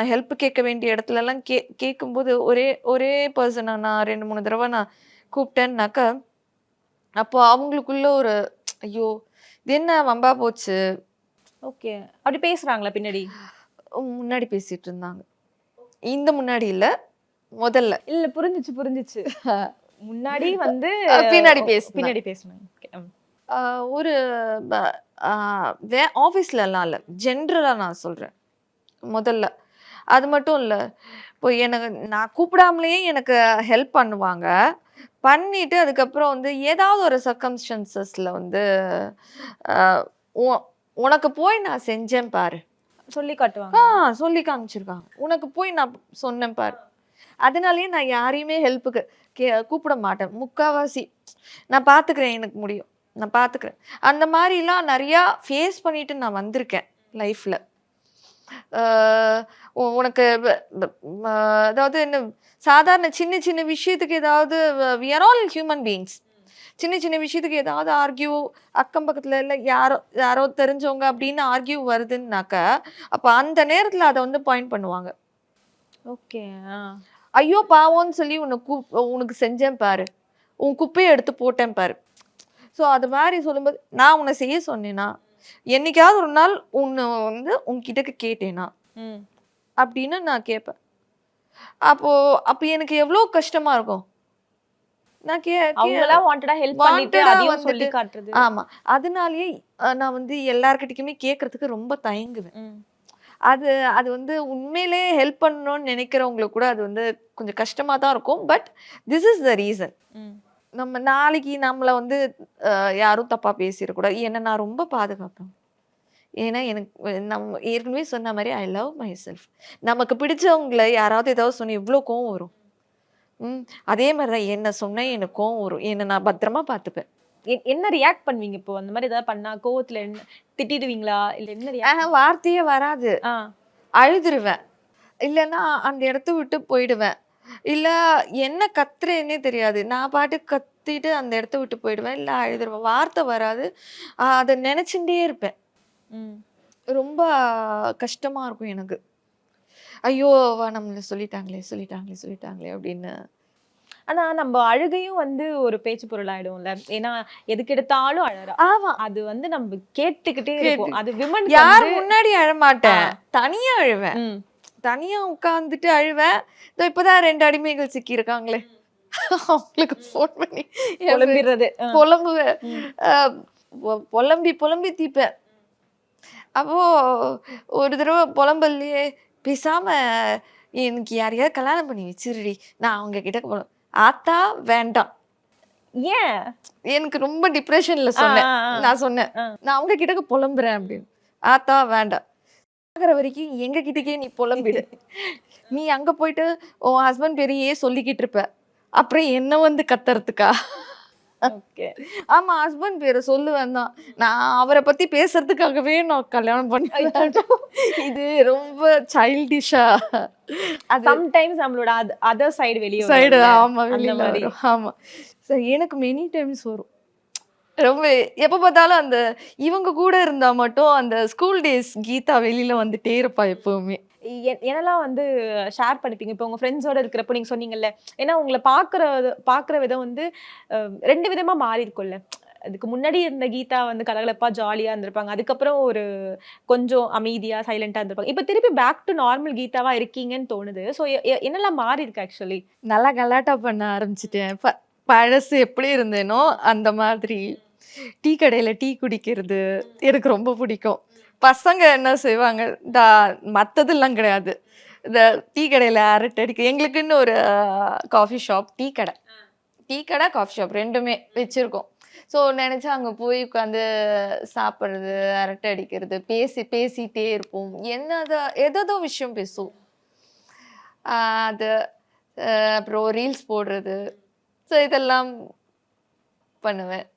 Help கேட்க வேண்டிய இடத்துலலாம் கேட்கும்போது ஒரே ஒரே பர்சன நான் 2, 3 தடவ நான் கூப்பிட்டேன்னாக்கா, அப்போ அவங்களுக்குள்ள ஒரு ஐயோ! இது என்ன வம்பா போச்சு. ஓகே. அப்படி பேசுறாங்களா பின்னாடி? முன்னாடி பேசிட்டு இருந்தாங்க. இந்த முன்னாடி இல்ல. முதல்ல. இல்ல புரிஞ்சுச்சு, புரிஞ்சுச்சு. முன்னாடி வந்து பின்னாடி பேசினாங்க. பின்னாடி பேசுனாங்க. ஓகே. ஒரு ப ஆ ஆஃபீஸ்லலாம் இல்ல. ஜென்ரலா நான் சொல்றேன். முதல்ல. அது மட்டும் இல்ல. இப்போ எனக்கு நான் கூப்பிடாமலேயே எனக்கு ஹெல்ப் பண்ணுவாங்க. பண்ணிட்டு அதுக்கப்புறம் வந்து ஏதாவது ஒரு சர்க்கம்ஸ்டன்சஸ்ல வந்து அ உ உனக்கு போய் நான் செஞ்சேன் பாரு. சொல்லி காட்டுவாங்க. சொல்லி காமிச்சிருக்காங்க. உனக்கு போய் நான் சொன்னேன் பாரு. அதனாலேயே நான் யாரையுமே ஹெல்ப்புக்கு கூப்பிட மாட்டேன். முக்காவாசி நான் பார்த்துக்கிறேன் எனக்கு முடியும். நான் பார்த்துக்கிறேன். அந்த மாரிலாம் நெறையா ஃபேஸ் பண்ணிட்டு நான் வந்திருக்கேன் லைஃப்ல. அ உனக்கு வ ப ம அதாவது என்ன சாதாரண சின்ன சின்ன விஷயத்துக்கு ஏதாவது we are all human beings. சின்ன சின்ன விஷயத்துக்கு ஏதாவது ஆர்க்யூ அக்கம் பக்கத்துல இல்ல யாரோ யாரோ தெரிஞ்சவங்க அப்படின்னு ஆர்க்யூ வருதுன்னாக்க, அப்ப அந்த நேரத்துல அத வந்து பாயிண்ட் பண்ணுவாங்க. ஓகே. ஐயோ பாவம்ன்னு சொல்லி உனக்கு செஞ்சேன் பாரு. உன் குப்பைய எடுத்து போட்டேன் பாரு. ஸோ அது மாரி சொல்லும்போது, நான் உன்ன செய்ய சொன்னேனா? என்னைக்காவது ஒரு நாள் உன்ன வந்து உன்கிட்டக்க கேட்டேனா? ம். அப்படின்னு நான் கேட்பேன். அப்போ அப்ப எனக்கு எவ்ளோ கஷ்டமா இருக்கும். நான் கே கே அவங்களா வாண்டடா ஹெல்ப் பண்ணிட்டு வாண்டடா அதையும் சொல்லி வந்துட்டு காட்டுறது. ஆமா. அதனாலேயே நான் வந்து எல்லார்கிட்டயுமே கேட்கறதுக்கு ரொம்ப தயங்குவேன். ம். அது அது வந்து உண்மையிலேயே ஹெல்ப் பண்ணணும்னு நினைக்கிறவங்களுக்கு கூட அது வந்து கொஞ்சம் கஷ்டமா தான் இருக்கும். But this is the reason. ம். நம்ம நாளைக்கு நம்மள வந்து யாரும் தப்பா பேசிறக்கூடாது. என்ன நான் ரொம்ப பாதுகாப்பேன். ஏன்னா எனக்கு நம்ம ஏற்கனவே சொன்ன மாரி ஐ லவ் மை செல்ஃப். நமக்கு பிடிச்சவங்கள யாராவது ஏதாவது சொன்னா எவ்ளோ கோவம் வரும். ம். அதே மாரி தான் என்ன சொன்னா எனக்கு கோவம் வரும். என்ன நான் பத்திரமா பார்த்துப்பேன். என்ன ரியாக்ட் பண்ணுவீங்க இப்போ? அந்த மாரி ஏதாவது பண்ணா கோவத்துல என்ன திட்டிடுவீங்களா? இல்ல என்ன ரியாக்ட்? வார்த்தையே வராது. ஆ. அழுதுருவேன். இல்லன்னா அந்த இடத்த விட்டு போயிடுவேன். இல்ல என்ன கத்துறேன்னே தெரியாது. நான் பாட்டுக்கு கத்திட்டு அந்த இடத்த விட்டு போயிடுவேன். இல்ல அழுதுருவேன். வார்த்தை வராது. அத நெனச்சுட்டே இருப்பேன். ம். ரொம்ப கஷ்டமா இருக்கும் எனக்கு. ஐயோ! நம்மள சொல்லிட்டாங்களே, சொல்லிட்டாங்களே, சொல்லிட்டாங்களே அப்படின்னு. ஆனா நம்ம அழுகையும் வந்து ஒரு பேச்சு பொருள் ஆயிடும்ல. ஏன்னா எதுக்கு எடுத்தாலும் அழறா. ஆமா. அது வந்து நம்ம கேட்டுக்கிட்டே கேட்டு இருப்போம். அது விமனுக்கு யார் வந்து முன்னாடி அழமாட்டேன். தனியா அழுவேன். ம். தனியா உட்கார்ந்துட்டு அழுவேன். இதோ இப்பதான் 2 அடிமைகள் சிக்கியிருக்காங்களே. அவங்களுக்கு ஃபோன் பண்ணி புலம்பிறது. புலம்புவேன். ம். அ பொலம்பி பொலம்பி தீப்பேன். அப்போ ஒரு தடவ புலம்பல்லையே, "பேசாம எனக்கு யாரையாவது கல்யாணம் பண்ணி வச்சுருடி. நான் அவங்க கிட்ட ஆத்தா வேண்டாம்." ஏன்? எனக்கு ரொம்ப டிப்ரஷன்ல ஆ, சொன்னேன். ஆ, ஆ. நான் சொன்னேன். ஆ. "நான் அவங்க கிட்டக்க புலம்புறேன்" அப்படின்னு. "ஆத்தா வேண்டாம். சாகுற வரைக்கும் எங்க கிட்டக்கே நீ புலம்பிடு. நீ அங்க போயிட்டு உன் ஹஸ்பண்ட் பேரையே சொல்லிக்கிட்டு இருப்ப. அப்புறம் என்ன வந்து கத்துறதுக்கா?" ஓகே. ஆமா. ஹஸ்பண்ட் பேர சொல்லுவேன் தான். நான் அவர பத்தி பேசுறதுக்காகவே நான் கல்யாணம் பண்ணேன். இது ரொம்ப சைல்டிஷா அது சம்டைம்ஸ் நம்மளோட அதர் சைடு வெளிய சைடு வரும்ல. ஆமா அந்த வெளில மாரி. வரும். ஆமா. சரி எனக்கு மெனி டைம்ஸ் வரும். ரொம்ப எப்ப பார்த்தாலும் அந்த இவங்க கூட இருந்தா மட்டும் அந்த ஸ்கூல் டேஸ் கீதா வெளில வந்துட்டே இருப்பா எப்பவுமே. என்னலாம் வந்து ஷேர் பண்ணிப்பீங்க? இப்போ உங்க ஃப்ரெண்ட்ஸோட இருக்கிறப்போ நீங்க சொன்னீங்கல்ல. ஏன்னா உங்கள பார்க்குற விதம் வந்து 2 விதமா மாறியிருக்கும்ல. அதுக்கு முன்னாடி இருந்த கீதா வந்து கலகலப்பா, ஜாலியா இருந்திருப்பாங்க. அதுக்கப்புறம் ஒரு கொஞ்சம் அமைதியா, சைலன்ட்டா இருந்திருப்பாங்க. இப்ப திருப்பி பேக் டூ நார்மல் கீதாவா இருக்கீங்கன்னு தோணுது. ஸோ என்னலாம் மாறியிருக்கு ஆக்சுவலி? நல்லா கலாட்டா பண்ண ஆரம்பிச்சுட்டேன். பழசு எப்படி இருந்தேனோ அந்த மாதிரி. டீ கடையில டீ குடிக்கிறது எனக்கு ரொம்ப பிடிக்கும். பசங்க என்ன செய்வாங்க, மத்ததெல்லாம் கிடையாது. இந்த டீ கடையில அரட்டை அடிக்க எங்களுக்குன்னு ஒரு காஃபி ஷாப், டீ கடை. டீ கடை, காஃபி ஷாப் 2மே வச்சிருக்கோம். ஸோ நெனச்சா அங்க போய் உட்காந்து சாப்பிடுறது, அரட்டை அடிக்கிறது, பேசிட்டே இருப்போம். ஏதேதோ விஷயம் பேசுவோம். அது அப்புறம் ரீல்ஸ் போடுறது. ஸோ இதெல்லாம் பண்ணுவேன்.